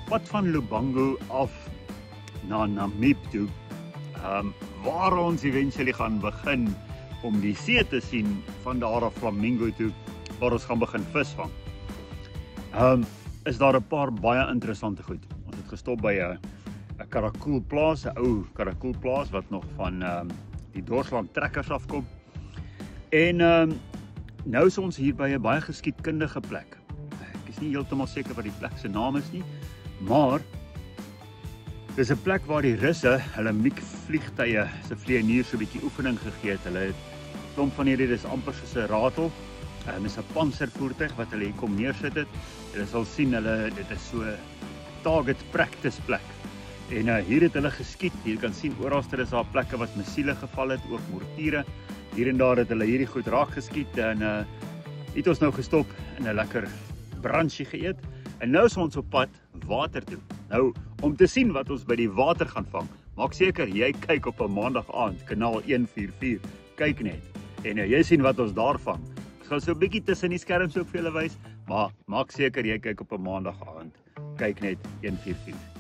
pad van Lubango af na Namib toe, waar ons eventually gaan begin om die see te sien van daar af Flamingo toe, waar ons gaan begin visvang. Is daar 'n paar baie interessante goed. Ons het gestop by 'n karakoelplaas, 'n ou karakoelplaas wat nog van die Dorsland trekkers afkom. En nou is ons hier by 'n baie geskiedkundige plek. Ek is nie heeltemal seker wat die plek se naam is nie, maar dis 'n plek waar die Russe hulle MiG-vliegtuie se vlieënier so 'n bietjie oefening gegee het. Hulle het klomp van hierdie, dis amper soos 'n ratel. Dis 'n panservoertuig wat hulle hier kom neersit het. Julle sal sien dit is so 'n target practice plek. En hier het hulle geskiet. Hier kan sien oralste is daar plekke wat missiele geval het, ook mortiere. Hier en daar het hulle hierdie goed raak geskiet en het ons nou gestop en 'n lekker brunchie geëet. En nou is ons op pad water toe. Nou, om te sien wat ons by die water gaan vang, maak seker jy kyk op 'n maandag aand, kanaal 144. Kyk net. En jy sien wat ons daar vang. Ons gaan so 'n bietjie tussen die skerms ook vir julle wys, maar maak seker jy kyk op 'n maandag aand. Kyk net 144.